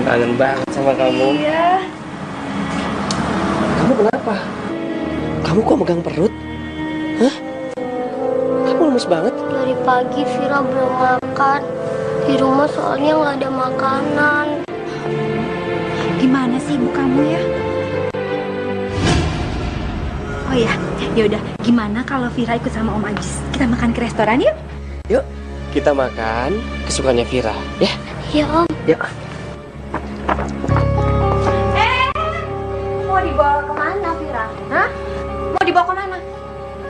Kangen banget sama kamu. Iya. Kamu kenapa? Kamu kok megang perut? Hah? Kamu lemes banget? Dari pagi Vira belum makan. Di rumah soalnya nggak ada makanan. Gimana sih ibu kamu ya? Oh ya, yaudah. Gimana kalau Vira ikut sama Om Ajis? Kita makan ke restoran yuk? Yuk, kita makan kesukaannya Vira, ya? Ya Om. Yuk. Mau dibawa kemana Vira? Hah? Mau dibawa kemana?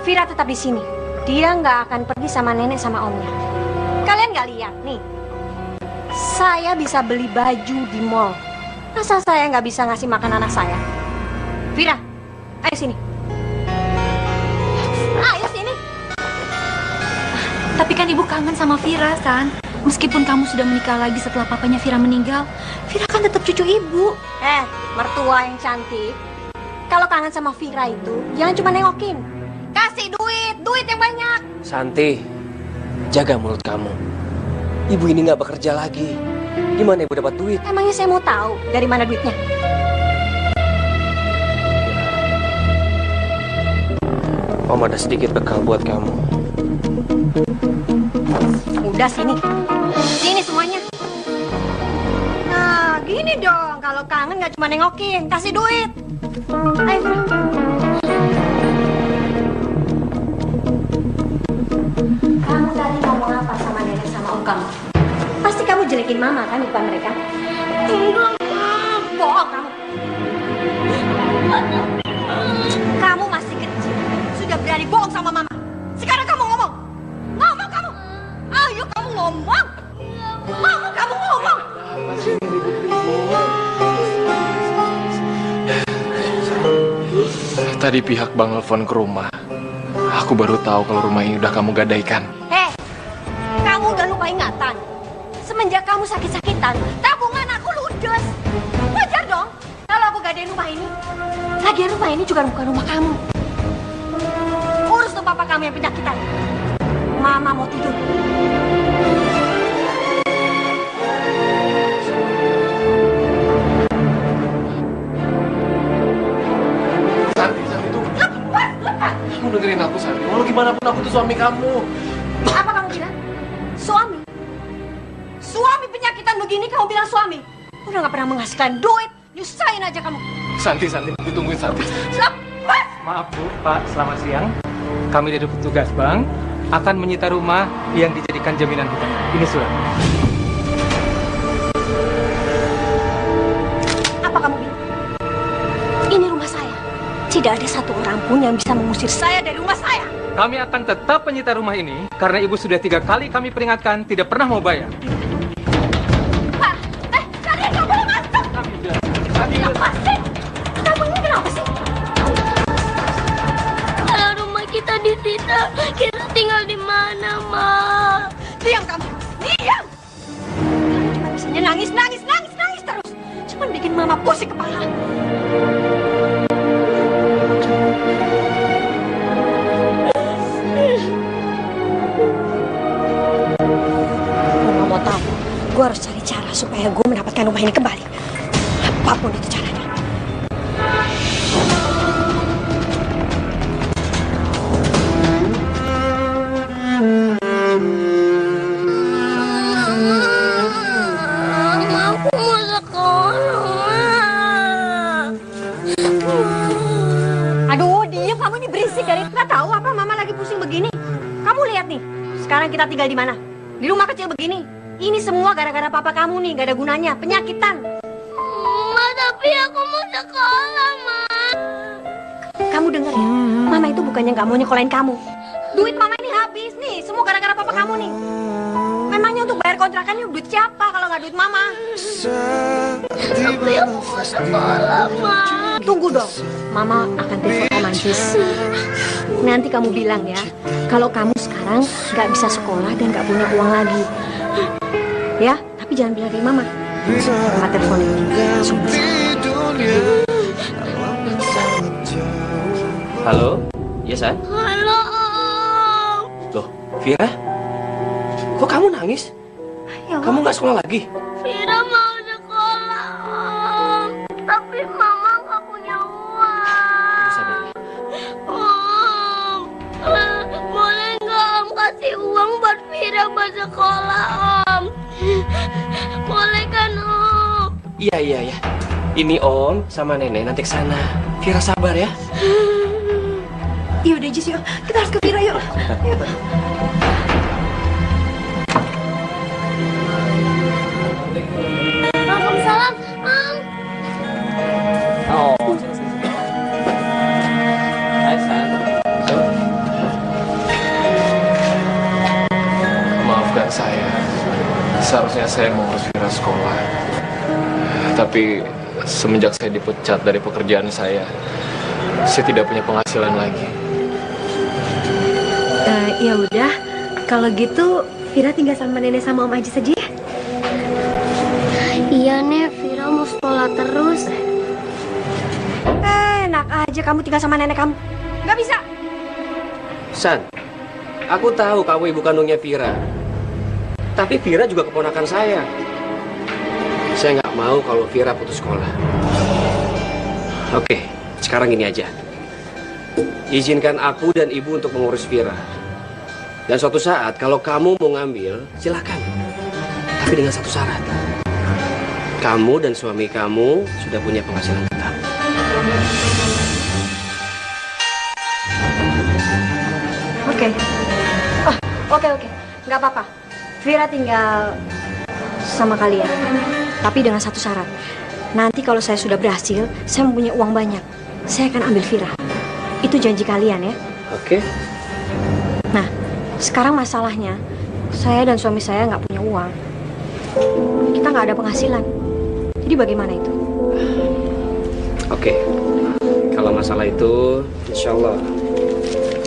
Vira tetap di sini. Dia nggak akan pergi sama nenek sama omnya. Kalian nggak lihat nih? Saya bisa beli baju di mall. Masa saya nggak bisa ngasih makan anak saya? Vira, ayo sini. Ayo sini. Tapi kan ibu kangen sama Vira, San. Meskipun kamu sudah menikah lagi setelah papanya Vira meninggal, Vira kan tetap cucu ibu. Mertua yang cantik. Kalau kangen sama Vira itu, jangan cuma nengokin. Kasih duit yang banyak. Santi, jaga mulut kamu. Ibu ini nggak bekerja lagi. Gimana ibu dapat duit? Emangnya saya mau tahu dari mana duitnya? Om ada sedikit bekal buat kamu. Udah sini. Sini semuanya. Nah, gini dong. Kalau kangen nggak cuma nengokin, kasih duit. Ayo, Vira. Kamu tadi ngomong apa sama nenek sama om kamu? Pasti kamu jelekin mama kan di depan mereka? Enggak, Mam. Bohong kamu. Kamu masih kecil. Sudah berani bohong sama mama. Sekarang kamu ngomong. Ngomong kamu. Ayo kamu ngomong. Ngomong kamu ngomong. Tadi pihak Bang nelfon ke rumah. Aku baru tahu kalau rumah ini udah kamu gadaikan. Kamu udah lupa ingatan. Semenjak kamu sakit-sakitan, tabungan aku ludes. Wajar dong kalau aku gadain rumah ini. Lagian rumah ini juga bukan rumah kamu. Urus tuh papa kamu yang penyakitan. Mama mau tidur. Santi tuh. Lepas. Kamu dengerin aku, Santi. Walau gimana pun aku tuh suami kamu. Apa kamu bilang? Suami? Suami penyakitan begini kamu bilang suami? Udah gak pernah menghasilkan duit. Nyusahin aja kamu. Santi, ditungguin Santi. Lepas. Maaf Bu, Pak, selamat siang. Kami dari petugas bank akan menyita rumah yang dijadikan jaminan hutang. Ini surat. Apa kamu bilang? Ini rumah saya. Tidak ada satu orang pun yang bisa mengusir saya dari rumah saya. Kami akan tetap menyita rumah ini karena Ibu sudah 3 kali kami peringatkan tidak pernah mau bayar. Pak, kalian nggak boleh masuk. Lepasin. Kamu ini kenapa sih? Kalau rumah kita disita, kita tinggal di mana, Ma? Diam kamu. Diam. Cuma bisanya nangis terus. Cuma bikin mama pusing kepala. Gue mau tahu. Gue harus cari cara supaya gue mendapatkan rumah ini kembali. Apapun itu caranya. Aku mau sekolah. Aduh, diam kamu ini berisik dari nggak tahu apa mama lagi pusing begini. Kamu lihat nih, sekarang kita tinggal di mana? Di rumah kecil begini. Ini semua gara-gara papa kamu nih, gak ada gunanya, penyakitan. Ma, tapi aku mau sekolah, Ma. Kamu denger ya, mama itu bukannya gak mau nyekolahin kamu. Duit mama ini habis nih, semua gara-gara papa kamu nih. Memangnya untuk bayar kontrakannya duit siapa kalau nggak duit mama? Tapi aku mau sekolah, Ma. Tunggu dong, mama akan telepon Om Anjis. Nanti kamu bilang ya, kalau kamu sekarang nggak bisa sekolah dan nggak punya uang lagi. Ya, tapi jangan bilang dari mama. Mama telepon ini langsung bisa. Halo? Iya, San? Halo, Om. Loh, Vira? Kok kamu nangis? Ya, Kamu nggak sekolah lagi? Vira mau sekolah, Tapi Mama nggak punya uang. Ibu sabar. Om, boleh nggak Om kasih uang buat Vira buat sekolah, Om? Boleh kan, Om? Iya. Ini Om sama Nenek nanti ke sana. Vira sabar ya. Yaudah Jis, yuk. Kita harus ke Vira, yuk. Yuk. Waalaikumsalam, Om. Oh, sini. Hai, San. Maafkan saya. Seharusnya saya mengurus Vira sekolah. Tapi semenjak saya dipecat dari pekerjaan saya tidak punya penghasilan lagi. Ya udah, kalau gitu Vira tinggal sama Nenek sama Om Aji saja ya. Iya, Nek. Vira mau sekolah terus. Enak aja kamu tinggal sama nenek kamu. Nggak bisa. San, aku tahu kamu ibu kandungnya Vira. Tapi Vira juga keponakan saya. Saya nggak mau kalau Vira putus sekolah. Oke, sekarang gini aja. Izinkan aku dan ibu untuk mengurus Vira. Dan suatu saat kalau kamu mau ngambil, silakan. Tapi dengan satu syarat. Kamu dan suami kamu sudah punya penghasilan tetap. Oke. Oke. Nggak apa-apa. Vira tinggal sama kalian. Tapi dengan satu syarat. Nanti kalau saya sudah berhasil, saya mempunyai uang banyak. Saya akan ambil Vira. Itu janji kalian ya. Oke? Nah, sekarang masalahnya, saya dan suami saya nggak punya uang. Kita nggak ada penghasilan. Jadi bagaimana itu? Oke. Kalau masalah itu, insya Allah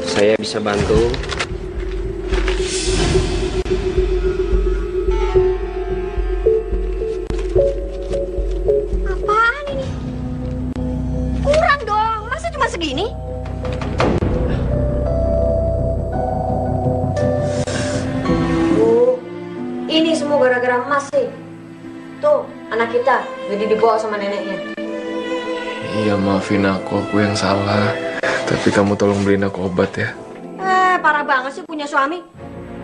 saya bisa bantu. Apaan ini? Kurang dong, masa cuma segini? Bu, ini semua gara-gara Mas sih. Tuh, anak kita jadi dibawa sama neneknya. Iya, maafin aku yang salah. Tapi kamu tolong beliin aku obat ya. Parah banget sih punya suami.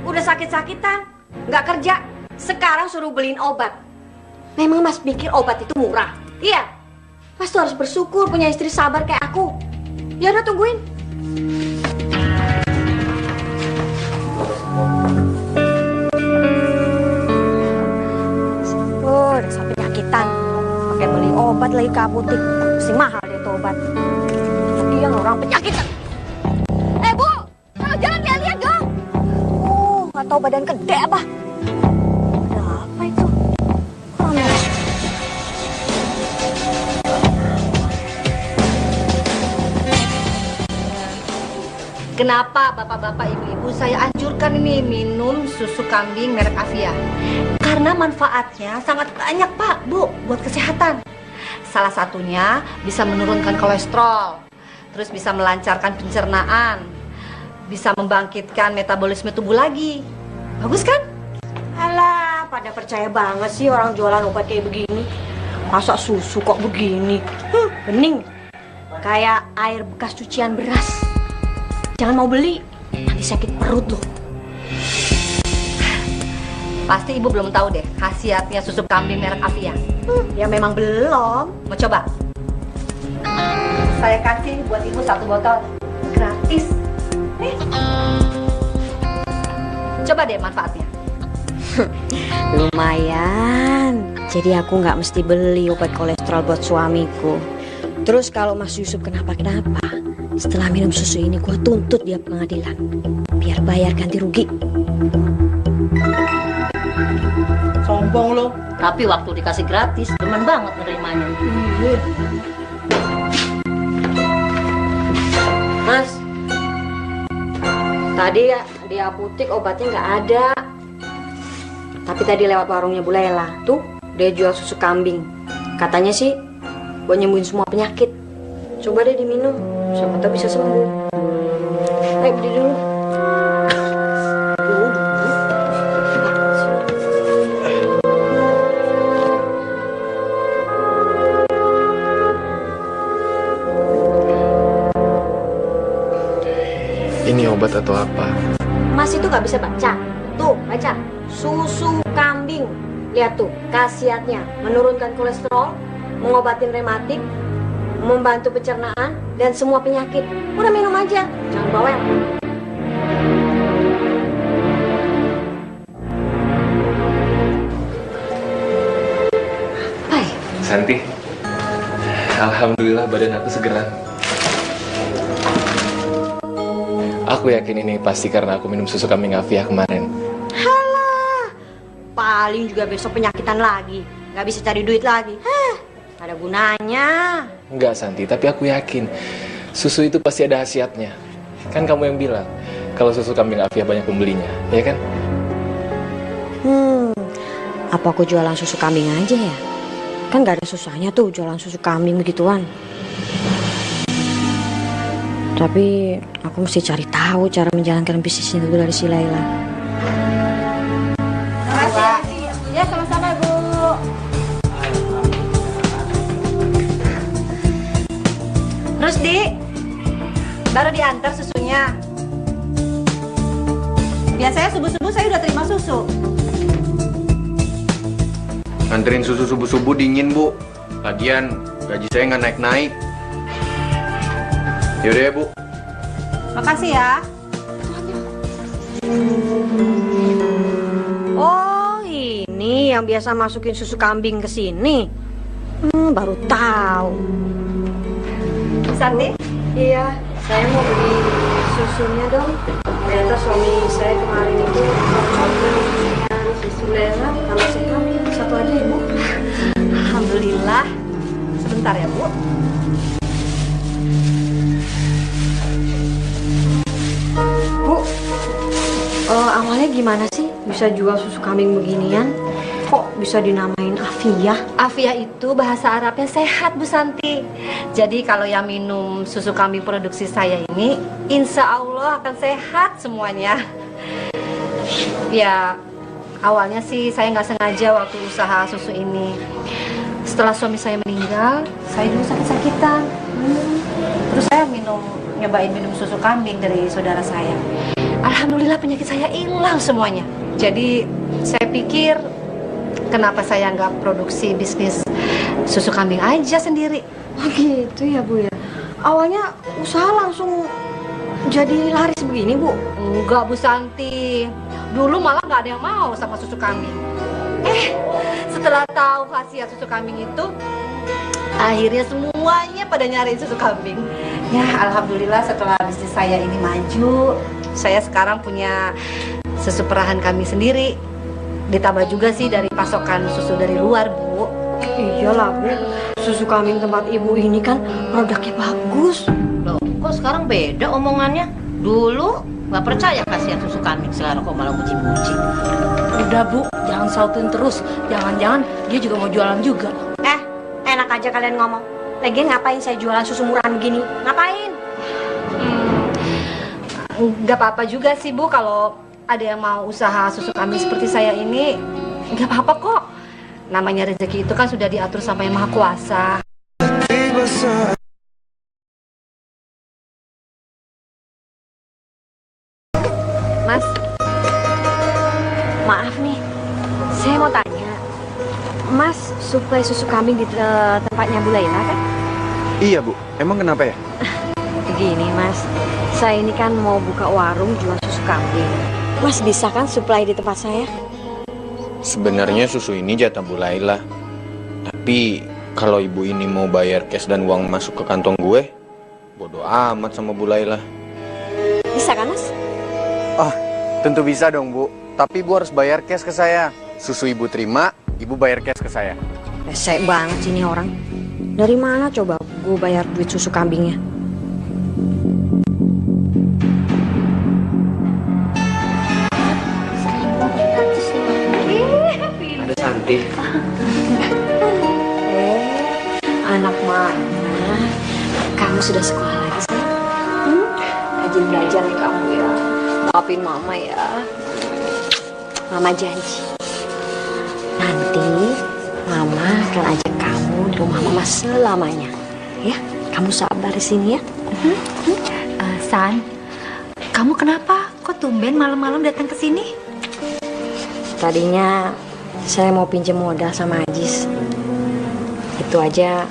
Udah sakit-sakitan, nggak kerja, sekarang suruh beliin obat. Memang Mas pikir obat itu murah? Iya. Mas tuh harus bersyukur punya istri sabar kayak aku. Ya udah tungguin. Udah sampai penyakitan. Pakai beli obat lagi ke apotek. Pasti mahal deh itu obat. Dia orang penyakitan. Bu! Kalau jalan lihat-lihat dong. Nggak tahu badan gede apa. Ada apa itu? Aneh. Kenapa bapak-bapak, ibu-ibu saya anjurkan ini minum susu kambing merek Avia? Karena manfaatnya sangat banyak Pak, Bu, buat kesehatan. Salah satunya bisa menurunkan kolesterol, terus bisa melancarkan pencernaan, bisa membangkitkan metabolisme tubuh lagi. Bagus kan? Alah, pada percaya banget sih orang jualan obat kayak begini. Masa susu kok begini? Bening. Kayak air bekas cucian beras. Jangan mau beli, nanti sakit perut loh. Pasti ibu belum tahu deh khasiatnya susu kambing merek Avia. Ya memang belum. Mau coba? Saya kasih buat ibu 1 botol gratis. Coba deh manfaatnya. Lumayan. Jadi aku nggak mesti beli obat kolesterol buat suamiku. Terus kalau Mas Yusuf kenapa-kenapa, setelah minum susu ini gua tuntut dia pengadilan. Biar bayar ganti rugi. Sombong lo. Tapi waktu dikasih gratis, demen banget nerimanya. Mas, tadi ya di apotek obatnya nggak ada. Tapi tadi lewat warungnya Bu Lela, tuh dia jual susu kambing. Katanya sih buat nyembuhin semua penyakit. Coba deh diminum, siapa tahu bisa sembuh. Ayo beli dulu. ini obat atau apa. Mas itu nggak bisa baca. Tuh, baca. Susu kambing. Lihat tuh, khasiatnya menurunkan kolesterol, mengobatin rematik, membantu pencernaan, dan semua penyakit. Udah minum aja, jangan bawel. Hai. Santi, alhamdulillah badan aku segeran. Aku yakin ini pasti karena aku minum susu kambing Afia kemarin. Halah, paling juga besok penyakitan lagi. Nggak bisa cari duit lagi. Ada gunanya. Enggak Santi, tapi aku yakin susu itu pasti ada khasiatnya. Kan kamu yang bilang kalau susu kambing Afia banyak pembelinya, ya kan? Apa aku jualan susu kambing aja ya? Kan nggak ada susahnya tuh jualan susu kambing begituan. Tapi aku mesti cari tahu cara menjalankan bisnis itu dari si Laila. Ya, sama-sama, Bu. Rusdi, baru diantar susunya. Biasanya subuh-subuh saya udah terima susu. Nganterin susu subuh-subuh dingin, Bu. Lagian gaji saya nggak naik-naik. Yaudah ya, Bu. Makasih ya. Oh, ini yang biasa masukin susu kambing ke sini. Baru tahu. Santi? Iya, saya mau beli susunya dong. Ternyata suami saya kemarin itu dengan susu Lela kalau sehat. Satu aja ya, Bu. Alhamdulillah. Sebentar ya, Bu. Bu, awalnya gimana sih bisa jual susu kambing beginian? Kok bisa dinamain Afia? Afia itu bahasa Arabnya sehat, Bu Santi. Jadi kalau yang minum susu kambing produksi saya ini, insya Allah akan sehat semuanya. Ya, awalnya sih saya nggak sengaja waktu usaha susu ini. Setelah suami saya meninggal, saya dulu sakit-sakitan. Terus saya nyobain minum susu kambing dari saudara saya. Alhamdulillah penyakit saya hilang semuanya. Jadi saya pikir, kenapa saya nggak produksi bisnis susu kambing aja sendiri? Oh gitu ya, Bu ya. Awalnya usaha langsung jadi laris begini, Bu? Enggak, Bu Santi. Dulu malah nggak ada yang mau sama susu kambing. Setelah tahu khasiat susu kambing itu, akhirnya semuanya pada nyariin susu kambing. Ya, alhamdulillah setelah bisnis saya ini maju, saya sekarang punya susu perahan kambing sendiri. Ditambah juga sih dari pasokan susu dari luar, Bu. Iyalah, Bu. Susu kambing tempat Ibu ini kan produknya bagus. Loh, kok sekarang beda omongannya? Dulu nggak percaya khasiat susu kambing, sekarang kok malah muji-muji. Udah, Bu, jangan sautin terus. Jangan-jangan dia juga mau jualan juga. Enak aja kalian ngomong. Lagian ngapain saya jualan susu murahan begini? Ngapain? Nggak apa-apa juga sih, Bu, kalau ada yang mau usaha susu kambing seperti saya ini. Nggak apa-apa kok. Namanya rezeki itu kan sudah diatur sama Yang Maha Kuasa. Mas, maaf nih, saya mau tanya. Mas suplai susu kambing di tempatnya Bu Laila kan? Iya, Bu. Emang kenapa ya? Begini, Mas, saya ini kan mau buka warung jual susu kambing. Mas bisa kan suplai di tempat saya? Sebenarnya susu ini jatah Bu Laila. Tapi kalau ibu ini mau bayar cash dan uang masuk ke kantong gue, bodo amat sama Bu Laila. Bisa kan, Mas? Tentu bisa dong, Bu. Tapi ibu harus bayar cash ke saya. Susu ibu terima, ibu bayar cash ke saya. Resek banget sih ini orang. Dari mana coba gue bayar duit susu kambingnya? Ada Santi. Anak mana? Kamu sudah sekolah lagi sih? Rajin belajar nih kamu ya. Maafin mama ya. Mama janji. Nanti mama akan ajak kamu di rumah mama selamanya. Ya, kamu sabar di sini ya. San, Kamu kenapa? Kok tumben malam-malam datang ke sini? Tadinya saya mau pinjam modal sama Ajis. Itu aja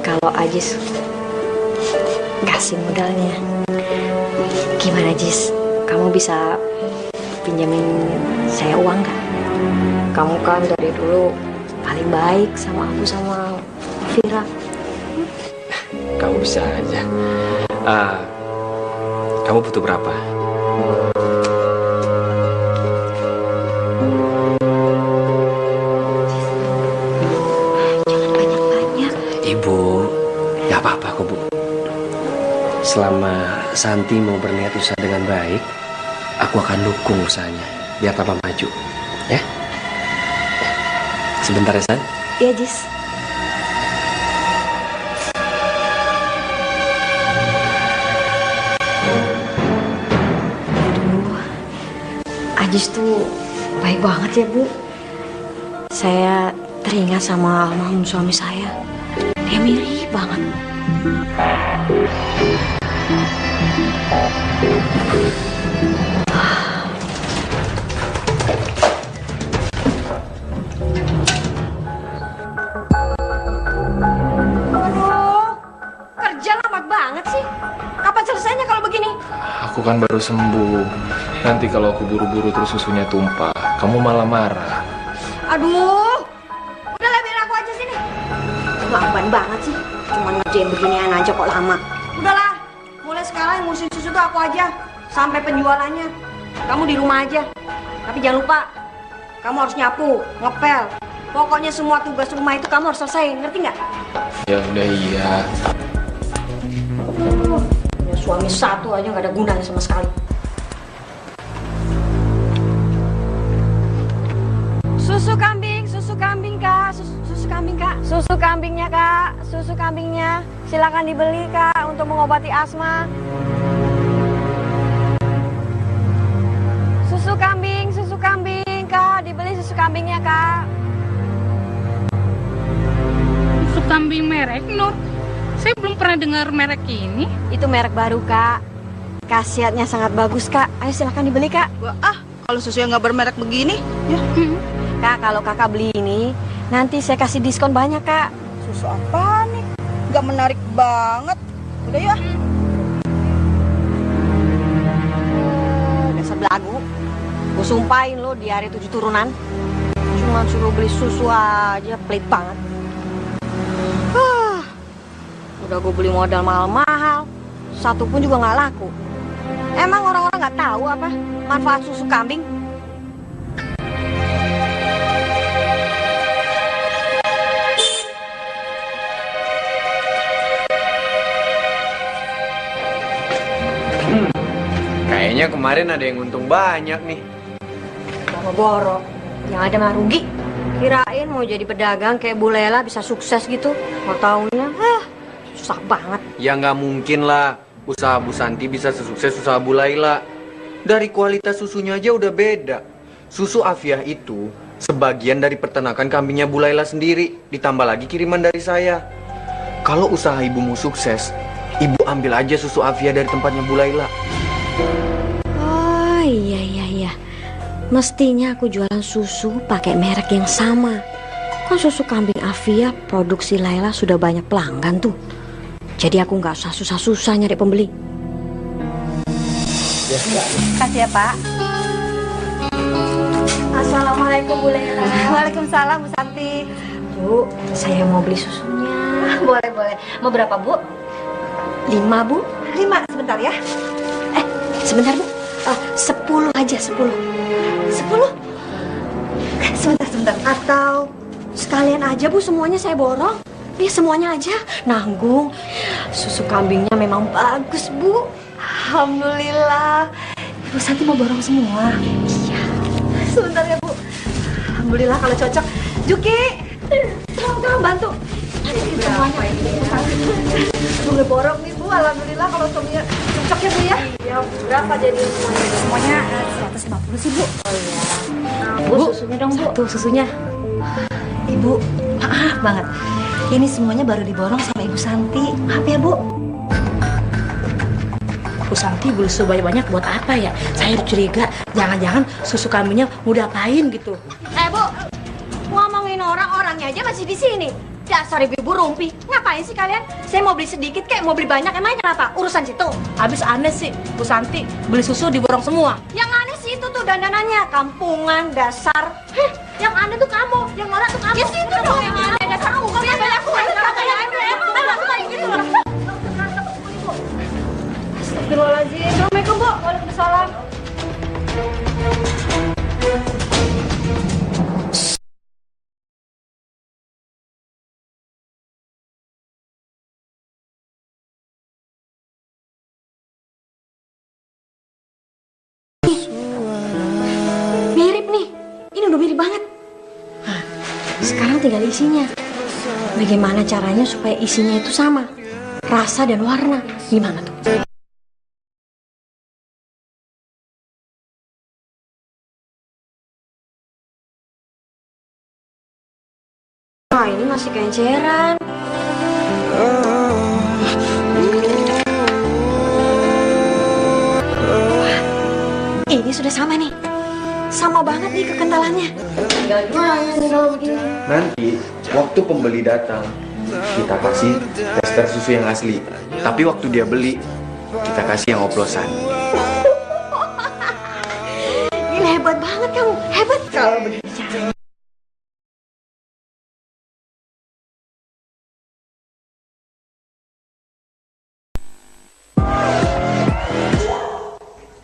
kalau Ajis kasih modalnya. Gimana Ajis? Kamu bisa pinjamin saya uang nggak? Kamu kan dari dulu paling baik sama aku sama Vira. Kamu bisa aja. Kamu butuh berapa? Jangan banyak-banyak. Ibu, nggak apa-apa kok Bu. Selama Santi mau berniat usaha dengan baik, aku akan dukung usahanya biar tambah maju, ya. Sebentar ya San. Iya Jis. Ajis tuh baik banget ya Bu. Saya teringat sama almarhum suami saya. Dia mirip banget. Aduh, kerja lambat banget sih. Kapan selesainya kalau begini? Aku kan baru sembuh. Nanti kalau aku buru-buru terus susunya tumpah, kamu malah marah. Aduh, udahlah biar aku aja sini. Lamban banget sih. Cuma ngerjain beginian aja kok lama. Udahlah, mulai sekarang yang ngurusin susu tuh aku aja. Sampai penjualannya. Kamu di rumah aja. Tapi jangan lupa, kamu harus nyapu, ngepel. Pokoknya semua tugas rumah itu kamu harus selesai, ngerti nggak? Ya udah iya. Punya suami satu aja nggak ada gunanya sama sekali. Susu kambing Kak, susu kambing Kak, susu kambingnya Kak, susu kambingnya. Silakan dibeli Kak untuk mengobati asma. Susu kambing Kak, dibeli susu kambingnya Kak. Susu kambing merek Nur? Saya belum pernah dengar merek ini. Itu merek baru Kak. Khasiatnya sangat bagus Kak. Ayo silakan dibeli Kak. Wah, kalau susu yang nggak bermerek begini, ya. Kak, kalau kakak beli ini, nanti saya kasih diskon banyak Kak. Susu apa nih? Nggak menarik banget. Udah ya. Dasar belagu. Gue sumpahin lo di hari 7 turunan. Cuma suruh beli susu aja, pelit banget. Udah gue beli modal mahal-mahal, satu pun juga nggak laku. Emang orang-orang nggak tahu apa manfaat susu kambing? Kayaknya kemarin ada yang untung banyak nih. Sama borok, yang ada mah rugi. Kirain mau jadi pedagang kayak Bu Lela bisa sukses gitu. Mau taunya, susah banget. Ya nggak mungkin lah, usaha Bu Santi bisa sesukses usaha Bu Laila. Dari kualitas susunya aja udah beda. Susu Afiah itu sebagian dari peternakan kambingnya Bu Laila sendiri, ditambah lagi kiriman dari saya. Kalau usaha ibumu sukses, ibu ambil aja susu Afiah dari tempatnya Bu Laila. Oh iya. Mestinya aku jualan susu pakai merek yang sama. Kan susu kambing Afiah produksi Laila sudah banyak pelanggan tuh. Jadi aku nggak usah susah-susah nyari pembeli. Kasih ya Pak. Assalamualaikum Bu Laila. Waalaikumsalam Bu Santi. Bu, saya mau beli susunya. Boleh. Mau berapa Bu? 5 Bu. 5 sebentar ya. Sebentar Bu. 10 aja 10. 10? Sebentar. Atau sekalian aja Bu, semuanya saya borong. Iya semuanya aja. Nanggung. Susu kambingnya memang bagus Bu. Alhamdulillah. Ibu Santi mau borong semua. Iya. Sebentar ya Bu. Alhamdulillah kalau cocok. Juki, tolong bantu. Semuanya. Boleh borong nih Bu. Alhamdulillah kalau suaminya cocok ya Bu ya. Iya. Berapa jadi semuanya? Semuanya 150 sih Bu. Oh iya. Bu, susunya dong Bu. Tuh susunya. Ibu, maaf banget. Ini semuanya baru diborong sama Ibu Santi. Maaf ya Bu. Bu Santi beli susu banyak-banyak buat apa ya? Saya curiga jangan-jangan susu kambingnya mau diapain gitu. Bu, ngomongin orang-orangnya aja masih di sini. Dasar ibu rumpi, ngapain sih kalian? Saya mau beli sedikit kek, mau beli banyak, emangnya kenapa? Urusan situ. Habis aneh sih, Bu Santi beli susu diborong semua. Yang aneh sih itu tuh dandanannya, kampungan, dasar. Yang aneh tuh kamu, yang norak tuh kamu. Ya situ dong yang aneh, dasar kamu. Kamu banyak kuat, Astagfirullahaladzim. Assalamualaikum, Bu. Waalaikumsalam. Mirip nih. Ini udah mirip banget. Nah, sekarang tinggal isinya. Bagaimana caranya supaya isinya itu sama? Rasa dan warna. Gimana tuh? Nah, ini masih kenceran. Wah, ini sudah sama nih. Sama banget nih kekentalannya. Tinggal gimana nih kalau begini? Nanti waktu pembeli datang, kita kasih tester susu yang asli. Tapi waktu dia beli, kita kasih yang oplosan. Gila, hebat banget kamu. Hebat kalau begini caranya.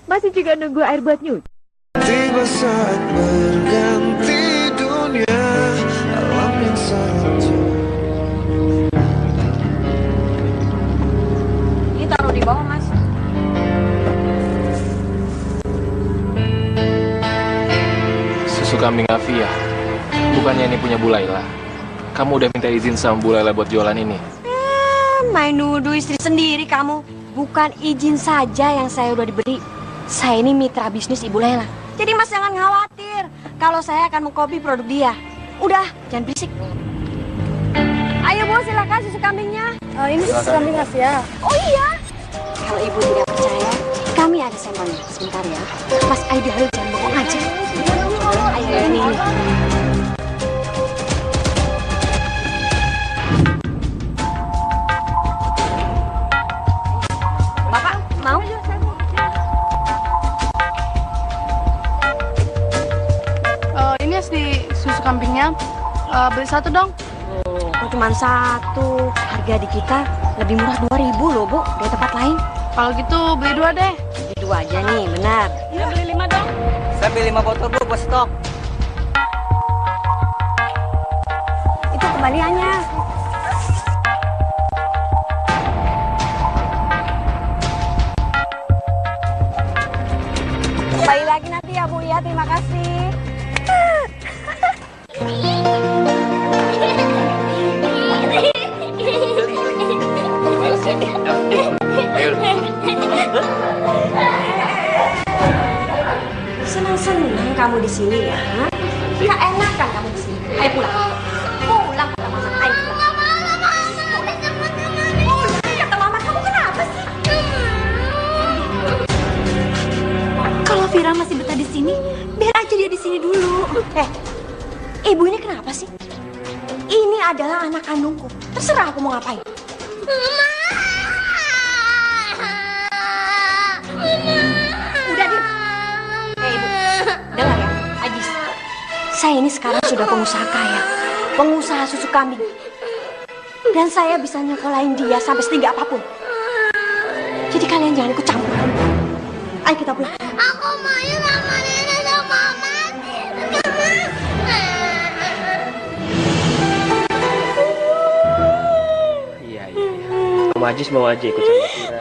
Masih juga nunggu air buat nyuci? Tiba saat berganti dunia, alam yang sangat. Ini taruh di bawah, Mas. Susu kambing Afia. Bukannya ini punya Bu Laila? Kamu udah minta izin sama Bu Laila buat jualan ini? Main nuduh istri sendiri kamu. Bukan izin saja yang saya udah diberi. Saya ini mitra bisnis Ibu Laila. Jadi Mas jangan khawatir kalau saya akan mengcopy produk dia. Udah, jangan berisik. Ayo Bu, silakan susu kambingnya. Ini susu kambing Afia. Oh iya. Kalau Ibu tidak percaya, kami ada sampelnya. Sebentar ya. Mas Aida harus jangan bohong aja. Ayo ini. Bapak, mau? Ini asli susu kambingnya. Beli satu dong. Oh, cuma satu. Harga di kita lebih murah 2.000 loh, Bu, dari tempat lain. Kalau gitu beli dua deh. Beli dua aja nih, benar. Ya, beli 5 dong. Saya beli 5 botol, Bu, buat stok. Itu kembaliannya. Kembali lagi nanti ya, Bu, ya. Terima kasih. Senang-senang kamu di sini ya? Nggak enakan kamu di sini. Ayo pulang. Pulang kita masak air. Pulang. Kata mama kamu kenapa sih? Kalau Vira masih betah di sini, biar aja dia di sini dulu. Ibu ini kenapa sih? Ini adalah anak kandungku. Terserah aku mau ngapain. Udah deh. Ibu, dengar ya, Ajis. Saya ini sekarang sudah pengusaha kaya, pengusaha susu kambing. Dan saya bisa nyekolahin dia sampai setinggi apapun. Jadi kalian jangan ikut campur. Ayo kita pulang. Aku mau sama nenek sama mama. Iya. Om Ajis mau aja ikut sama Vira.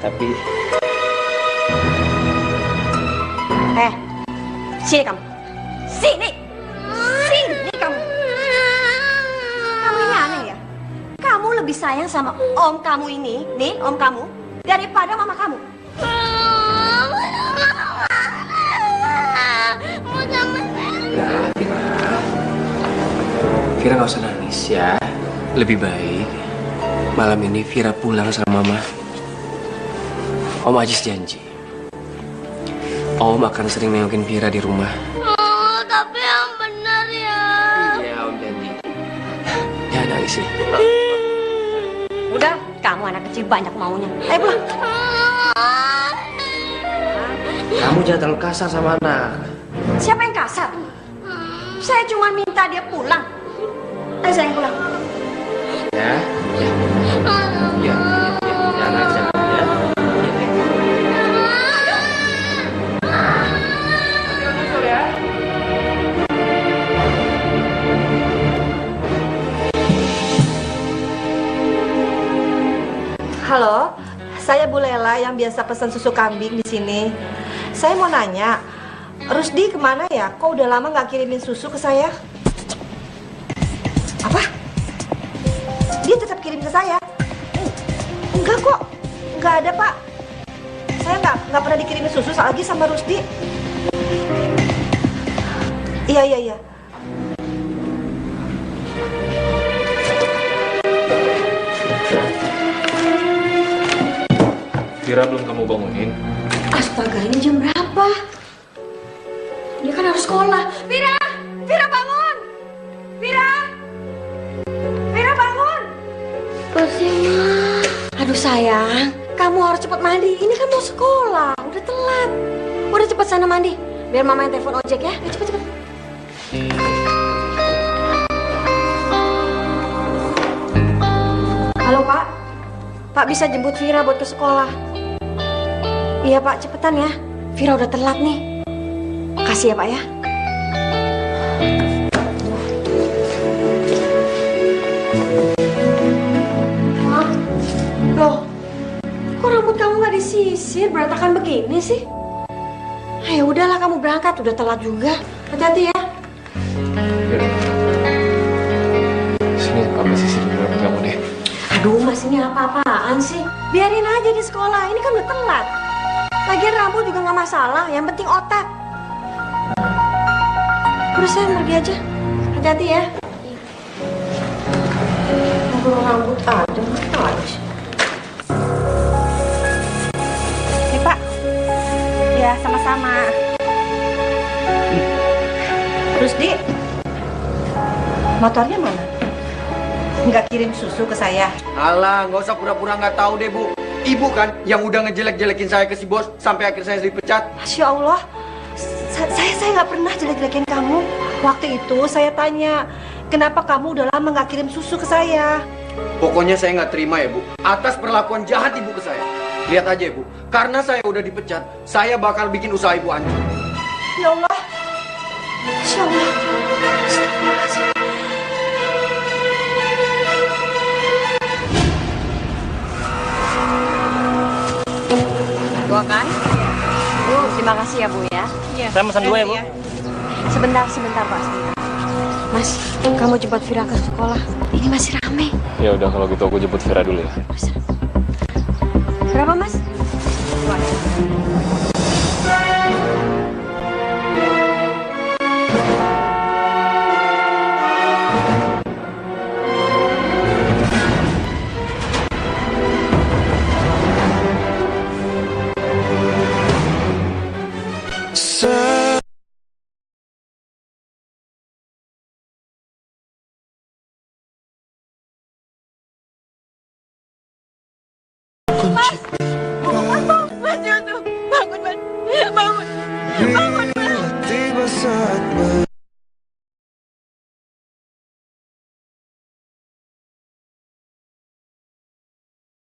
Tapi sini kamu. Sini. Sini kamu. Kamu ini aneh ya? Kamu lebih sayang sama om kamu ini, nih om kamu, daripada mama kamu. Vira nggak usah nangis ya. Lebih baik malam ini Vira pulang sama Mama. Om Ajis janji, Om akan sering nengokin Vira di rumah. Oh, tapi yang benar ya. Iya, Om janji. Jangan nangis ya. Udah, kamu anak kecil banyak maunya. Ayo pulang. Kamu jangan terlalu kasar sama anak. Siapa yang kasar? Saya cuma minta dia pulang. Ayo sayang pulang. Ya, ya, jangan nangis, jangan ya. Halo, saya Bu Lela yang biasa pesan susu kambing di sini. Saya mau nanya, Rusdi kemana ya? Kok udah lama nggak kirimin susu ke saya? Apa? Dia tetap kirim ke saya? Enggak kok, nggak ada Pak. Saya nggak pernah dikirimin susu lagi sama Rusdi. Iya. Vira belum kamu bangunin? Astaga, ini jam berapa? Dia kan harus sekolah. Vira! Vira bangun! Vira! Vira bangun! Pusing. Aduh sayang, kamu harus cepat mandi. Ini kan mau sekolah, udah telat. Udah cepet sana mandi. Biar mama yang telepon ojek ya. Ayo cepet. Halo Pak. Pak bisa jemput Vira buat ke sekolah. Iya Pak, cepetan ya. Vira udah telat nih. Makasih ya Pak ya. Loh, kok rambut kamu nggak disisir, berantakan begini sih? Ayo udahlah kamu berangkat, udah telat juga. Hati-hati ya. Sini kamu sisir dulu rambut kamu deh. Aduh mas, ini apa-apaan sih? Biarin aja di sekolah, ini kan udah telat. Lagian rambut juga nggak masalah, yang penting otak. Udah saya pergi aja. Hati-hati ya. Ngobrol rambut aja, aja. Nih Pak. Ya, sama-sama. Rusdi, motornya mana? Nggak kirim susu ke saya? Alah, nggak usah pura-pura nggak tahu deh, Bu. Ibu kan yang udah ngejelek-jelekin saya ke si bos sampai akhirnya saya dipecat. Masya Allah, saya nggak pernah jelek-jelekin kamu. Waktu itu saya tanya, kenapa kamu udah lama nggak kirim susu ke saya? Pokoknya saya nggak terima ya, Bu, atas perlakuan jahat ibu ke saya. Lihat aja, Bu, karena saya udah dipecat, saya bakal bikin usaha ibu hancur. Ya Allah, Masya Allah. Dua kan? Bu, terima kasih ya Bu ya. Iya. Saya pesan dua ya Bu. Sebentar Pak, sebentar. Mas, kamu jemput Vira ke sekolah. Ini masih rame. Ya udah kalau gitu aku jemput Vira dulu ya. Berapa Mas?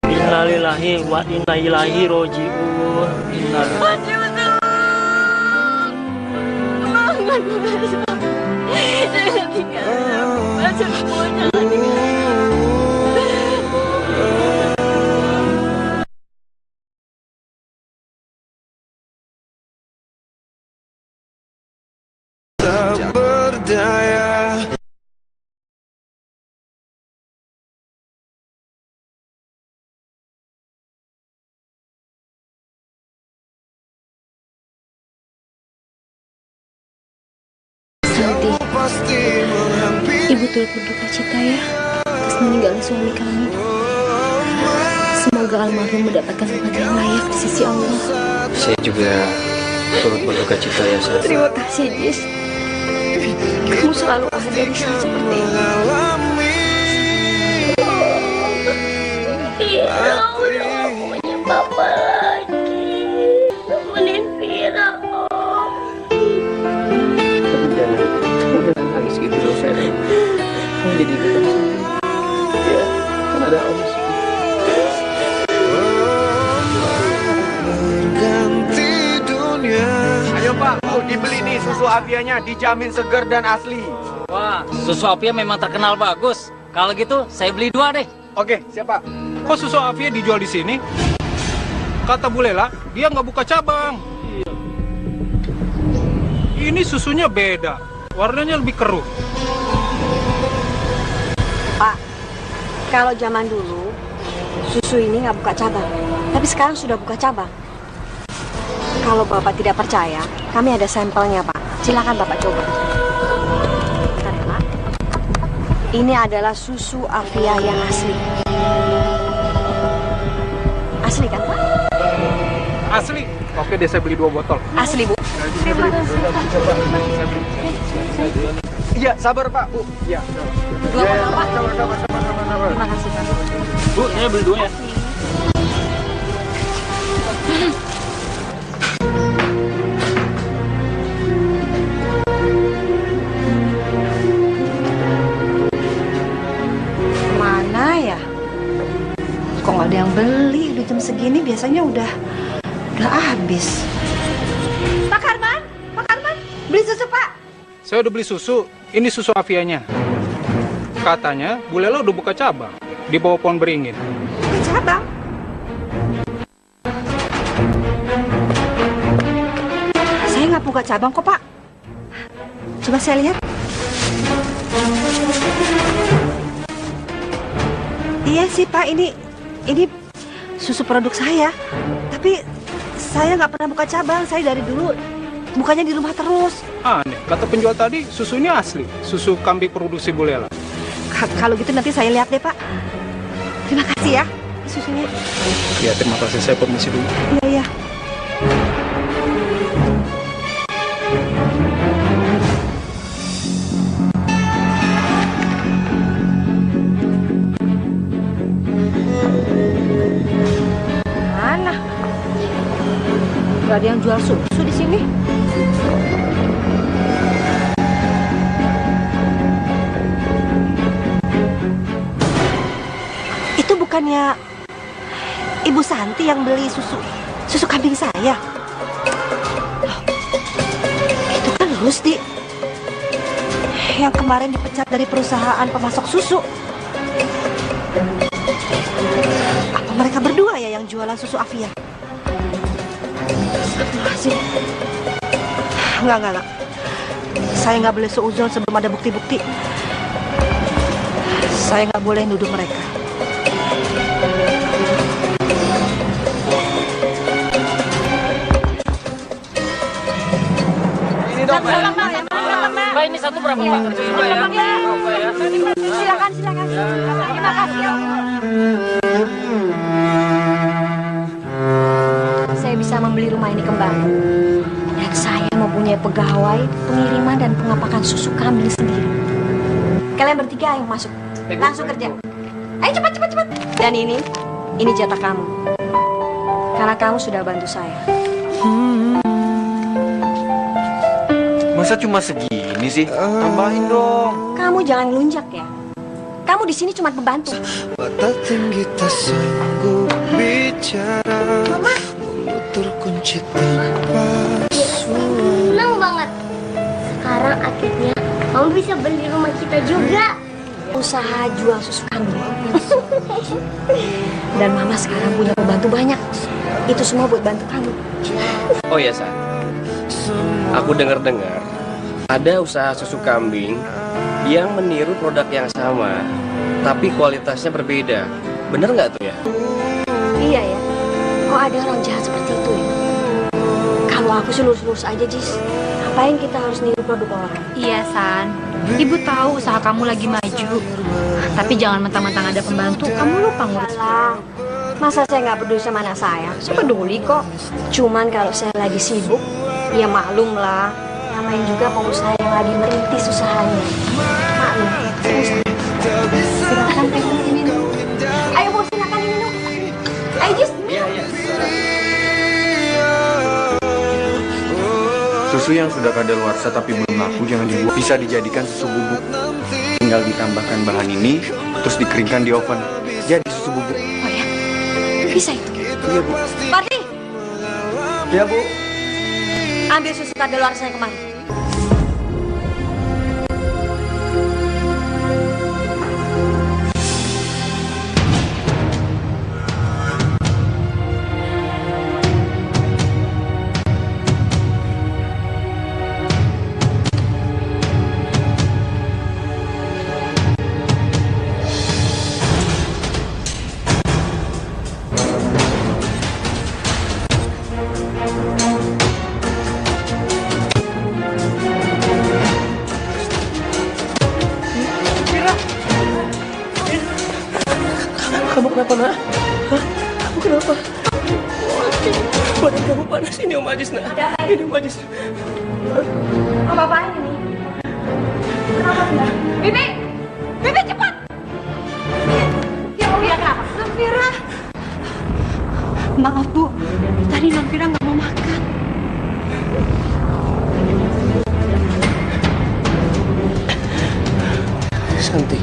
Innalillahi wa inna ilaihi raji'un. Tak berdaya. Ibu turut berduka cita ya atas meninggalnya suami kamu. Semoga almarhum mendapatkan tempat yang layak di sisi Allah. Saya juga turut berduka cita ya, San. Terima kasih, Jis. Kamu selalu ada di saat seperti ini. Vira udah gak punya papa lagi. Temenin Vira, Om. Kamu jangan nangis gitu loh, sayang. Kamu jadi ikutan sedih. Ya, kan ada Om. Ayo Pak, dibeli nih susu Avianya, dijamin segar dan asli. Wah, susu Avia memang terkenal bagus. Kalau gitu, saya beli 2 deh. Oke, siapa? Kok susu Avia dijual di sini? Kata Bu Lela, dia nggak buka cabang. Ini susunya beda, warnanya lebih keruh. Pak, kalau zaman dulu susu ini nggak buka cabang, tapi sekarang sudah buka cabang. Kalau Bapak tidak percaya, kami ada sampelnya, Pak. Silakan Bapak coba. Bentar ya, Pak. Ini adalah susu Avia yang asli. Asli kan, Pak? Asli. Oke deh, saya beli 2 botol. Asli, Bu. Terima kasih. Iya, sabar Pak, Bu. Iya. 2 botol, Pak. Sabar. Terima kasih, Pak. Bu, saya beli 2 ya. Mana ya? Kok nggak ada yang beli? Udah jam segini biasanya udah habis. Pak Karman, beli susu Pak. Saya udah beli susu. Ini susu Avianya. Katanya Bu Lela udah buka cabang di bawah pohon beringin. Buka cabang? Saya nggak buka cabang kok Pak. Coba saya lihat. Iya sih Pak, ini susu produk saya. Tapi saya nggak pernah buka cabang. Saya dari dulu bukanya di rumah terus. Aneh, kata penjual tadi susu ini asli, susu kambing produksi Bu Lela. Kalau gitu nanti saya lihat deh Pak. Terima kasih ya susunya. Ya, terima kasih. Saya permisi dulu. Iya. Mana? Gak ada yang jual susu di sini. Itu bukannya Ibu Santi yang beli susu kambing saya? Loh, itu kan Rusdi yang kemarin dipecat dari perusahaan pemasok susu. Apa mereka berdua ya yang jualan susu Avia? Astagfirullahaladzim. Enggak. Saya nggak boleh seuzon sebelum ada bukti-bukti. Saya nggak boleh nuduh mereka. Ini dong, Mbak, ini satu berapa, Pak? Silakan. Terima kasih ya. Saya bisa membeli rumah ini kembali. Dan saya mempunyai pegawai pengiriman dan pengapakan susu kambing sendiri. Kalian bertiga yang masuk. Langsung kerja. Ayo cepat. Dan ini jatah kamu. Karena kamu sudah bantu saya. Masa cuma segini sih? Tambahin dong. Kamu jangan ngelunjak ya. Kamu di sini cuma pembantu. Mata tinggi tak sanggup bicara. Mama. Mulut terkunci tanpa suara. Senang banget. Sekarang akhirnya kamu bisa beli rumah kita juga. Usaha jual susu kambing. Dan Mama sekarang punya pembantu banyak. Itu semua buat bantu kamu. Oh ya, San. Aku dengar-dengar ada usaha susu kambing yang meniru produk yang sama, tapi kualitasnya berbeda. Bener nggak tuh ya? Iya ya. Kok ada orang jahat seperti itu ya? Kalau aku sih lurus-lurus aja, Jis. Ngapain kita harus niru produk orang? Iya, San. Ibu tahu usaha kamu lagi maju. Tapi jangan mentang-mentang ada pembantu, kamu lupa ngurus. Masa saya nggak peduli sama anak saya? Saya peduli kok. Cuman kalau saya lagi sibuk, ya maklum lah. Namanya juga pengusaha yang lagi merintis usahanya. Maklum, silakan pengen diminum. Ayo Bu, silakan diminum. Ayo Jis, diminum. Susu yang sudah kadaluarsa tapi belum laku jangan dibuang. Bisa dijadikan susu bubuk. Tinggal ditambahkan bahan ini, terus dikeringkan di oven. Jadi susu bubuk. Oh ya, bisa itu. Iya Bu. Parti, Iya Bu. ambil susu kadaluarsa saya kemari. Kamu kenapa, nak? Hah? Kamu kenapa? Badan kamu panas. Ini Om Ajis, nak. Ini Om Ajis. Apa-apaan ini? Kenapa Fira? Bibi! Bibi cepat! Ya Bu, ya kenapa? Nonfira! Maaf Bu, tadi Nonfira nggak mau makan. Santi,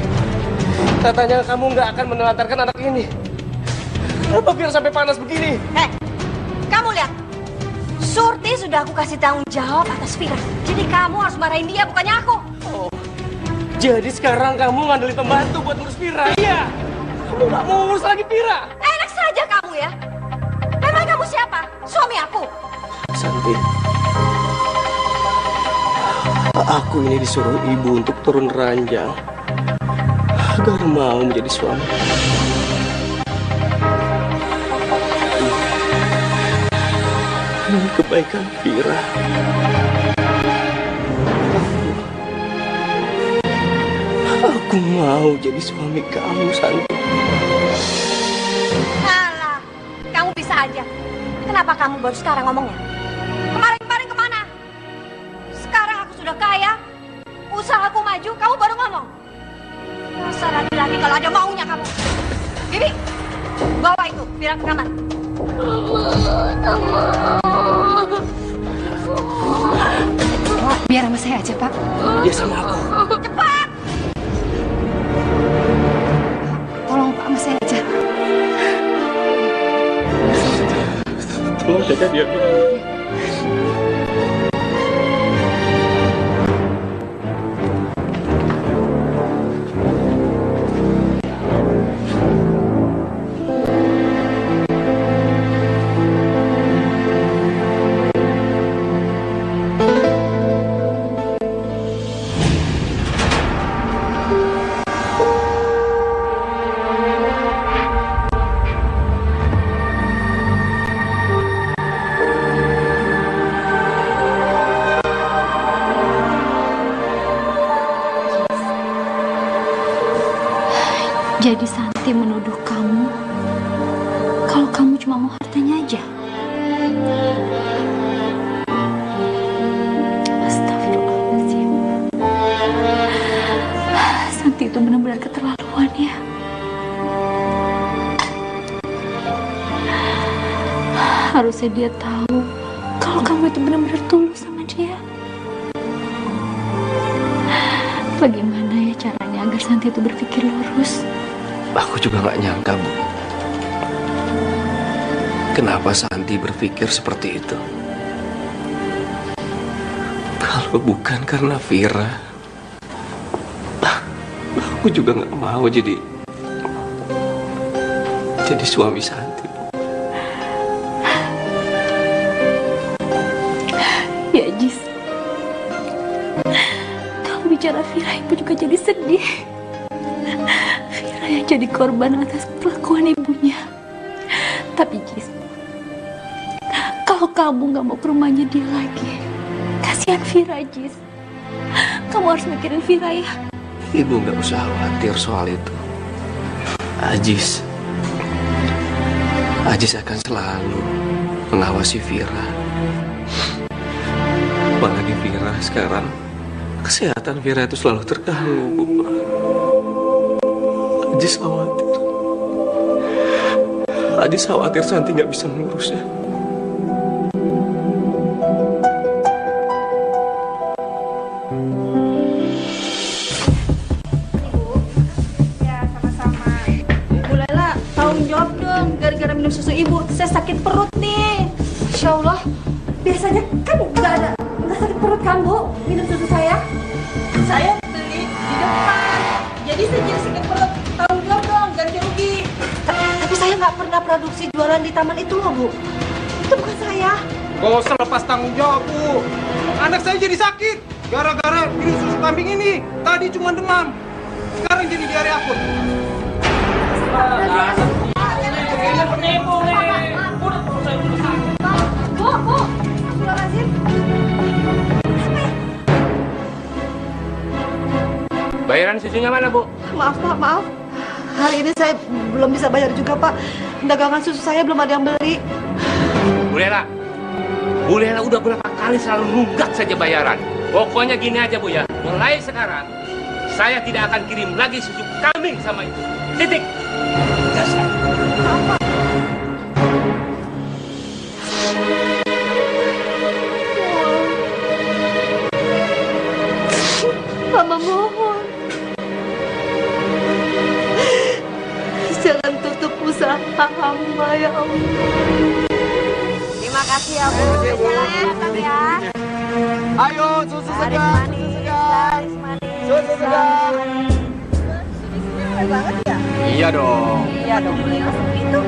katanya kamu nggak akan menelantarkan anak ini. Kenapa Fira sampai panas begini? Kamu lihat, Surti sudah aku kasih tanggung jawab atas Fira. Jadi kamu harus marahin dia, bukannya aku. Oh, jadi sekarang kamu ngandelin pembantu buat ngurus Fira? Iya. Kamu nggak mau ngurus lagi Fira? Enak saja kamu ya. Memang kamu siapa? Suami aku. Santi, aku ini disuruh ibu untuk turun ranjang agar mau menjadi suami. Demi kebaikan Fira. Aku mau jadi suami kamu, Santi. Alah, kamu bisa aja. Kenapa kamu baru sekarang ngomongnya? Kemarin-kemarin kemana? Sekarang aku sudah kaya, usahaku maju, kamu baru ngomong. Dasar laki-laki kalau ada maunya kamu. Bibi, bawa itu, Fira ke kamar. Biar sama saya aja, Pak. Dia sama aku. Cepat! Tolong Pak, sama saya aja. Tolong jaga dia. Jadi Santi menuduh kamu kalau kamu cuma mau hartanya aja. Astagfirullahaladzim. Santi itu benar-benar keterlaluan ya. Harusnya dia tahu kalau kamu itu benar-benar tulus sama dia. Bagaimana ya caranya agar Santi itu berpikir lurus? Aku juga nggak nyangka, Bu. Kenapa Santi berpikir seperti itu? Kalau bukan karena Fira, aku juga nggak mau jadi suami Santi. Ya, Jis. Kalau bicara Fira, ibu juga jadi sedih. Fira yang jadi korban atas perlakuan ibunya. Tapi Jis, kalau kamu nggak mau ke rumahnya dia lagi, kasihan Fira, Jis. Kamu harus mikirin Fira ya. Ibu nggak usah khawatir soal itu. Ajis, Ajis akan selalu mengawasi Fira. Apalagi Fira sekarang, kesehatan Fira itu selalu terganggu, Bu. Ajis khawatir. Ajis khawatir Santi nggak bisa mengurusnya. Gara-gara minum susu ibu, saya sakit perut nih. Masya Allah, biasanya kan nggak sakit perut kan Bu, minum susu saya. Saya beli di depan, jadi saya jadi sakit perut. Tanggung jawab dong, ganti rugi. Tapi saya nggak pernah produksi jualan di taman itu loh Bu. Itu bukan saya. Gak usah lepas tanggung jawab, Bu. Anak saya jadi sakit gara-gara minum susu kambing ini. Tadi cuma demam, sekarang jadi diare akut. Penipu nih. Bu, Astagfirullahaladzim. Bayaran susunya mana, Bu? Maaf Pak, maaf. Hari ini saya belum bisa bayar juga Pak. Dagangan susu saya belum ada yang beli. Bu Lela udah berapa kali selalu nunggak saja bayaran. Pokoknya gini aja Bu ya, mulai sekarang saya tidak akan kirim lagi susu kambing sama itu. Titik. Dasar. Mama mohon, jangan tutup usaha hamba ya Allah. Terima kasih ya Bu. Jalan ya, Kang ya. Ayo, susu segar, susu segar. Banget ya? Iya dong. Iya dong, beli itu.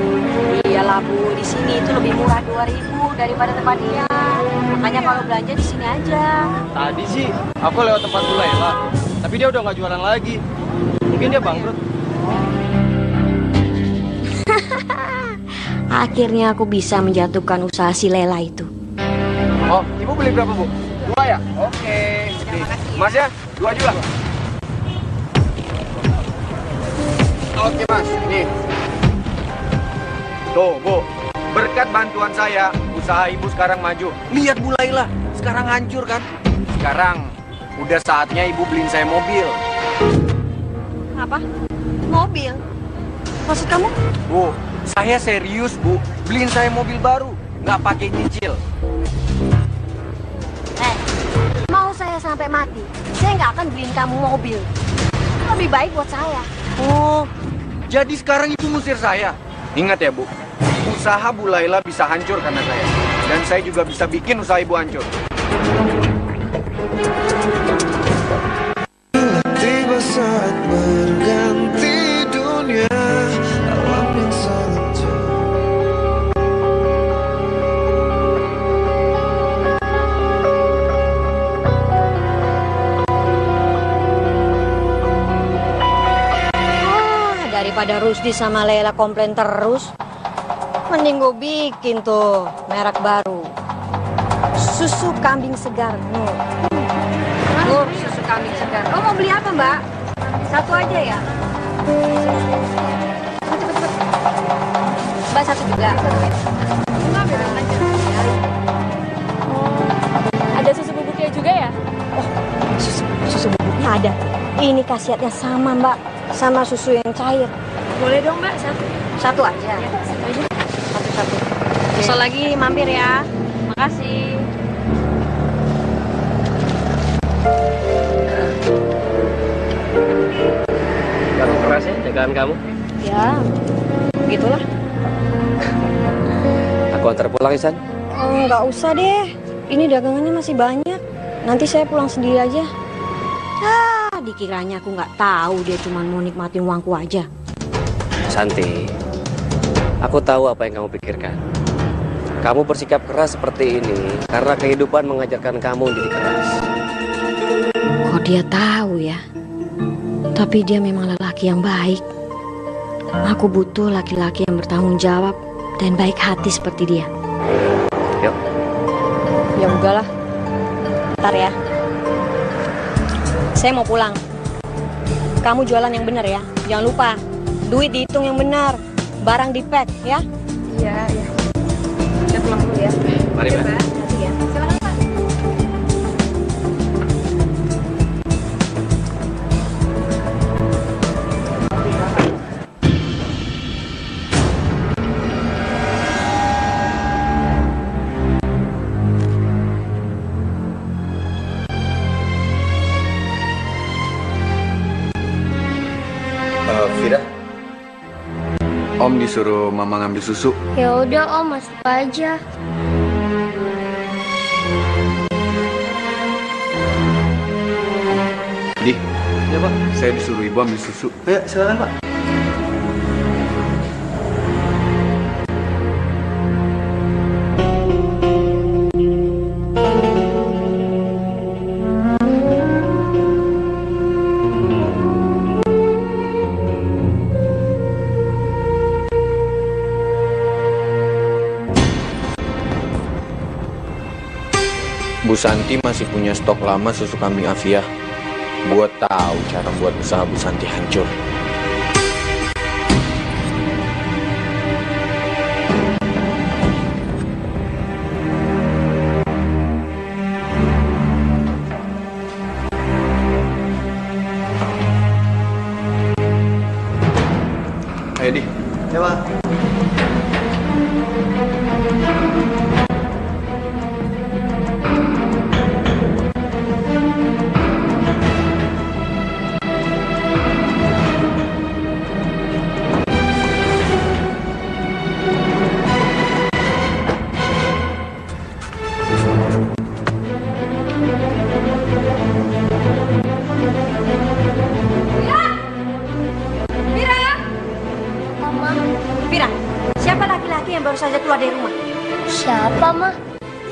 Iyalah Bu, di sini itu lebih murah 2.000 daripada tempat dia. Makanya kalau belanja di sini aja. Tadi sih aku lewat tempat Bu Lela, tapi dia udah nggak jualan lagi. Mungkin dia bangkrut. Akhirnya aku bisa menjatuhkan usaha si Lela itu. Oh, Ibu beli berapa Bu? 2 ya? Oke. Mas ya, 2 aja lah. Oke Mas, ini. Tuh Bu, berkat bantuan saya, usaha Ibu sekarang maju. Lihat Bu Laila, sekarang hancur kan? Sekarang udah saatnya Ibu beliin saya mobil. Apa? Mobil? Maksud kamu? Bu, saya serius Bu, beliin saya mobil baru, nggak pakai nyicil. Mau saya sampai mati, saya nggak akan beliin kamu mobil. Lebih baik buat saya. Oh, jadi sekarang Ibu ngusir saya. Ingat ya Bu, usaha Bu Laila bisa hancur karena saya. Dan saya juga bisa bikin usaha Ibu hancur. Tiba saat berganti dunia, alam yang sangat jauh. Daripada Rusdi sama Lela komplain terus, mending gue bikin tuh merek baru. Susu kambing segar Nur. Nur, susu kambing segar. Oh, mau beli apa Mbak? Satu aja ya? Cepet-cepet. Mbak satu juga. Ada susu bubuknya juga ya? Oh, susu bubuknya ada. Ini khasiatnya sama Mbak, sama susu yang cair. Boleh dong Mbak, satu. Satu aja. Ya, satu aja. Satu. Besok lagi mampir ya. Makasih. Kamu keras ya jagaan kamu? Ya, begitulah. Aku antar pulang, Isan. Nggak usah deh. Ini dagangannya masih banyak. Nanti saya pulang sendiri aja. Dikiranya aku nggak tahu dia cuma mau nikmatin uangku aja. Santi, aku tahu apa yang kamu pikirkan. Kamu bersikap keras seperti ini karena kehidupan mengajarkan kamu jadi keras. Kok dia tahu ya? Tapi dia memang lelaki yang baik. Aku butuh laki-laki yang bertanggung jawab dan baik hati seperti dia. Yuk. Ya udahlah. Ntar ya. Saya mau pulang. Kamu jualan yang benar ya. Jangan lupa, duit dihitung yang benar. Barang di pack ya. Iya, iya. Saya pulang dulu ya. Mari, Mbak. Nanti ya. Silakan, Pak. Fira, Om disuruh Mama ngambil susu. Ya udah Om, masuk aja. Di, ya Pak, saya disuruh Ibu ambil susu. Ya, silakan Pak. Bu Santi masih punya stok lama susu kambing Afia. Gua tahu cara buat usaha Bu Santi hancur. Ayo Di. Ya Pak. Baru saja keluar dari rumah. Siapa, Ma?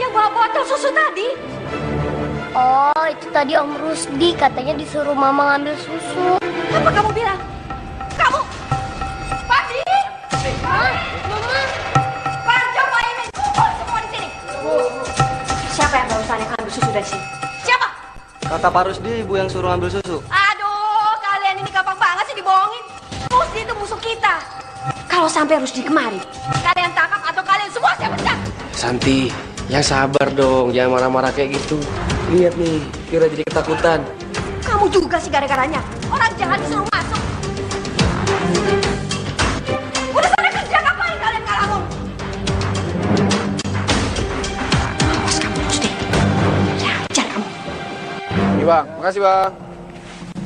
Yang bawa botol susu tadi. Oh, itu tadi Om Rusdi, katanya disuruh Mama ngambil susu. Apa kamu bilang? Kamu? Padi? Mama. Pak, coba ini kumpul semua di sini. Siapa yang barusan yang ambil susu dari sini? Siapa? Kata Pak Rusdi, Ibu yang suruh ambil susu. Aduh, kalian ini gampang banget sih dibohongin. Rusdi itu musuh kita. Kalau sampai Rusdi kemari, kalian tangkap atau kalian semua saya pecat. Santi, yang sabar dong, jangan marah-marah kayak gitu. Lihat nih, Fira jadi ketakutan. Kamu juga sih gara-garanya. Orang jahat disuruh masuk. Udah sana kerja, ngapain kalian ngelamun? Awas kamu Rusdi. Belajar kamu. Ini Bang, makasih Bang.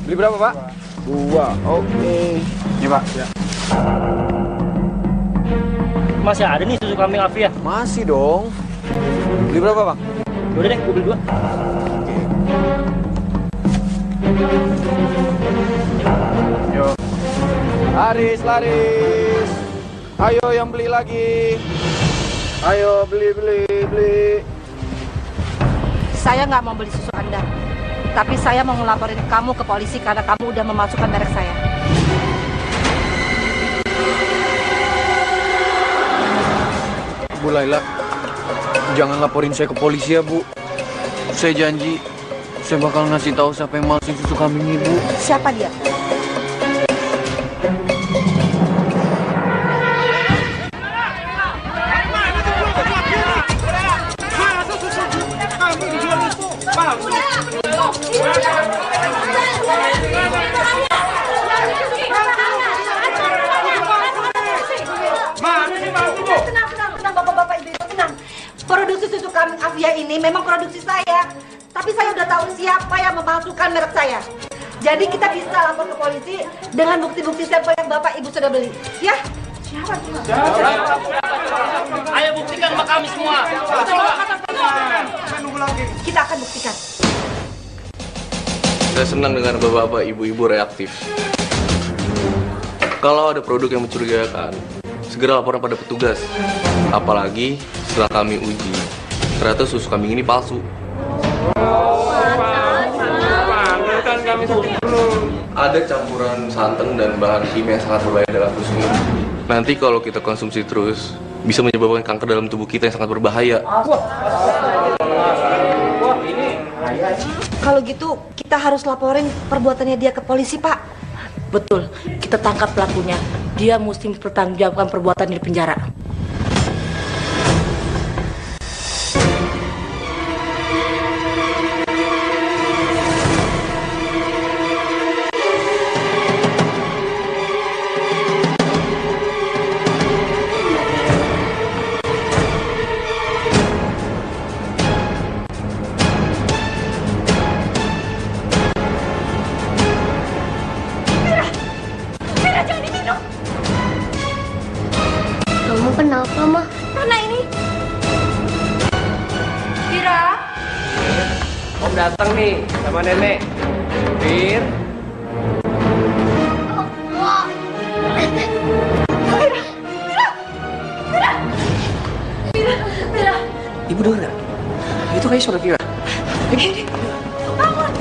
Beli berapa Pak? 2, oke. Ini Pak. Ya. Masih ada nih susu kambing Afia? Masih dong. Beli berapa Bang? Udah deh, gue beli 2. Yuk. Laris, laris. Ayo yang beli lagi. Ayo beli. Saya nggak mau beli susu Anda. Tapi saya mau ngelaporin kamu ke polisi karena kamu udah memasukkan merek saya. Bu Laila, jangan laporin saya ke polisi ya Bu. Saya janji, saya bakal ngasih tahu siapa yang masukin susu kambing Ibu. Siapa dia? Tenang, bapak-bapak, ibu-ibu, tenang. Produksi susu kambing Afia ini memang produksi saya. Tapi saya udah tahu siapa yang memasukkan merek saya. Jadi kita bisa lapor ke polisi dengan bukti-bukti sampel yang bapak ibu sudah beli. Ya? Siapa? Ayo buktikan sama kami semua. Kita akan buktikan. Saya senang dengan bapak-bapak, ibu-ibu reaktif. Kalau ada produk yang mencurigakan, segera laporan pada petugas. Apalagi setelah kami uji, ternyata susu kambing ini palsu. Ada campuran santan dan bahan kimia yang sangat berbahaya dalam susu ini. Nanti kalau kita konsumsi terus, bisa menyebabkan kanker dalam tubuh kita yang sangat berbahaya. Kalau gitu, kita harus laporin perbuatannya dia ke polisi, Pak. Betul, kita tangkap pelakunya. Dia mesti mempertanggungjawabkan perbuatan di penjara. Kenapa, Ma? Karena ini. Fira. Om datang nih sama nenek. Fir. Fira. Ibu dengar nggak? Itu kayak suara Fira. Ini. Bangun.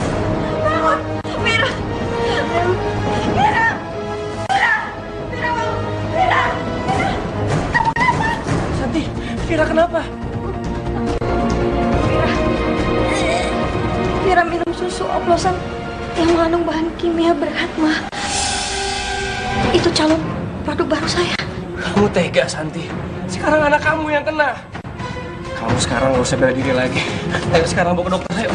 Bangun. Fira. Fira. Fira. Fira bangun. Fira. Kamu kenapa? Santi, Fira kenapa? Fira minum susu oplosan yang mengandung bahan kimia berat, Ma. Itu calon produk baru saya. Kamu tega, Santi. Sekarang anak kamu yang kena. Kamu sekarang nggak usah bela diri lagi. Ayo sekarang bawa ke dokter, ayo.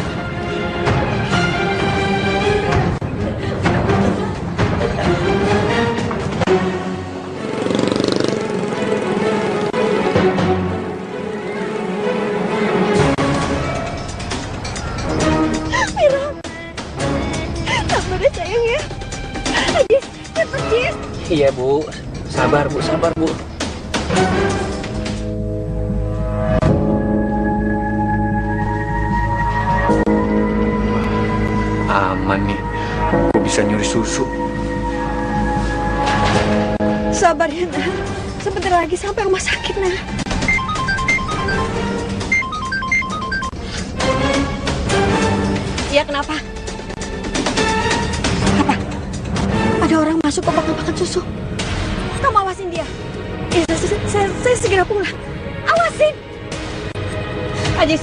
Fira. Sabar ya, sayang ya. Jis, cepet, Jis. Iya, Bu. Sabar, Bu. Sabar, Bu. Aman nih, gue bisa nyuri susu. Sabar ya, Nah. Sebentar lagi sampai rumah sakit, Nah. Iya, kenapa? Apa? Ada orang masuk ke makan susu. Kamu awasin dia. Ya, saya segera pulang. Awasin. Ajis,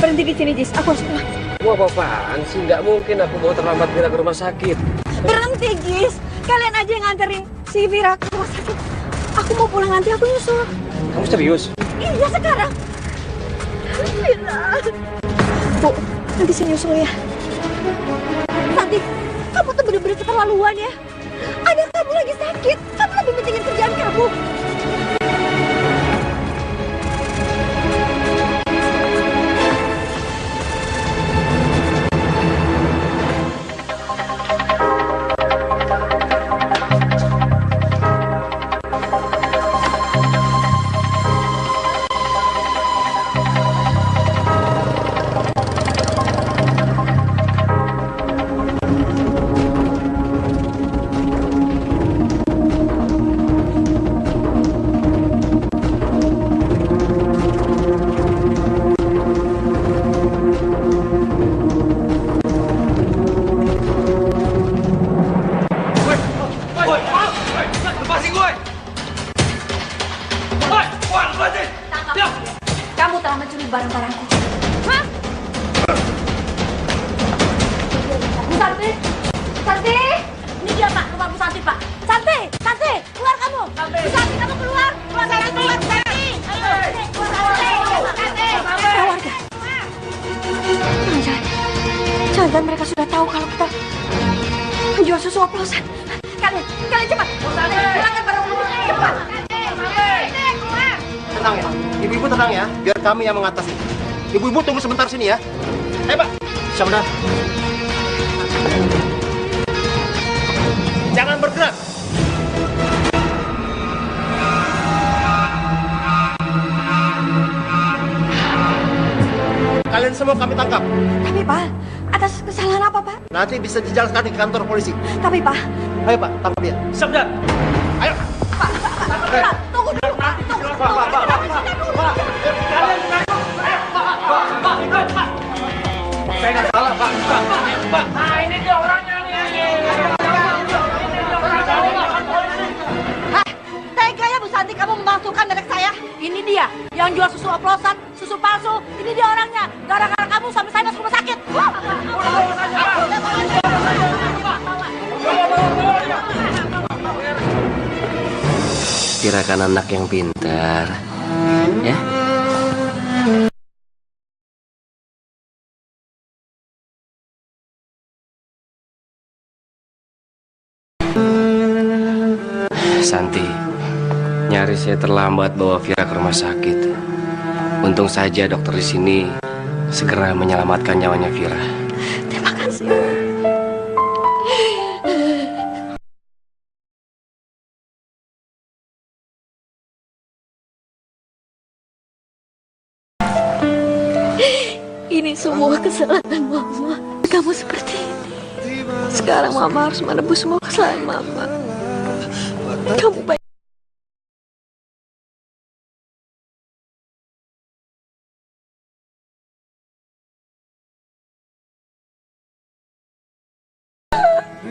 berhenti di sini, Jis. Aku harus pulang. Wah, apa-apaan sih? Nggak mungkin aku bawa terlambat Fira ke rumah sakit. Berhenti, Jis. Kalian aja yang nganterin si Fira ke rumah sakit. Aku mau pulang, nanti aku nyusul. Kamu serius? Iya, sekarang. Fira. Bu, nanti saya nyusul ya. Nanti, kamu tuh bener-bener keterlaluan ya. Anak kamu lagi sakit. Kamu lebih pentingin kerjaan kamu. Kamu telah mencuri barang-barangku. Hah? Bu Santi? Santi? Ini dia, Pak. Rumah Bu Santi, Pak. Santi! Santi! Keluar kamu! Bu Santi, kamu keluar! Keluar, Santi! Keluar, Santi! Warga. Jangan mereka sudah tahu kalau kita menjual susu oplosan. Kalian cepat! Silahkan barang dulu. Cepat! Tenang ya, ibu-ibu tenang ya, biar kami yang mengatasi. Ibu-ibu tunggu sebentar sini ya. Pak, sebentar. Jangan bergerak. Kalian semua kami tangkap. Tapi Pak, atas kesalahan apa Pak? Nanti bisa dijelaskan di kantor polisi. Tapi Pak. Ayo Pak, tangkap dia. Sebentar. Ayo. Pak, tunggu dulu Pak. Tunggu. Saya nggak salah Pak. Pak. Nah ini dia orangnya nih. Tega ya Bu Santi kamu memasukkan anak saya. Ini dia yang jual susu oplosan, susu palsu. Ini dia orangnya. Gara-gara kamu sampai saya masuk rumah sakit. Fira kan anak yang pintar, ya. Santi, nyaris saya terlambat bawa Fira ke rumah sakit. Untung saja dokter di sini segera menyelamatkan nyawanya Fira. Terima kasih. Ini semua kesalahan Mama. Kamu seperti ini. Sekarang Mama harus menebus semua kesalahan Mama. Kamu baik.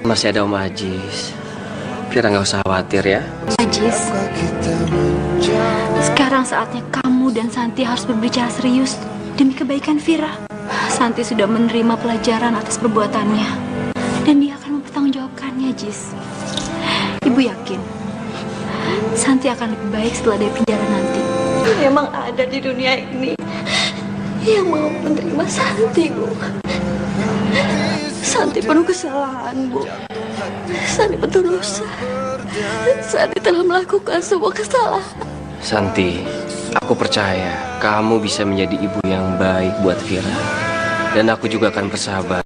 Masih ada Om Ajis. Fira nggak usah khawatir ya. Ajis, sekarang saatnya kamu dan Santi harus berbicara serius demi kebaikan Fira. Santi sudah menerima pelajaran atas perbuatannya dan dia akan mempertanggungjawabkannya, Jis. Ibu yakin Santi akan lebih baik setelah dari penjara nanti. Memang ada di dunia ini yang mau menerima Santi, Bu. Santi penuh kesalahan, Bu. Santi berdosa. Santi telah melakukan semua kesalahan. Santi, aku percaya kamu bisa menjadi ibu yang baik buat Fira. Dan aku juga akan bersahabat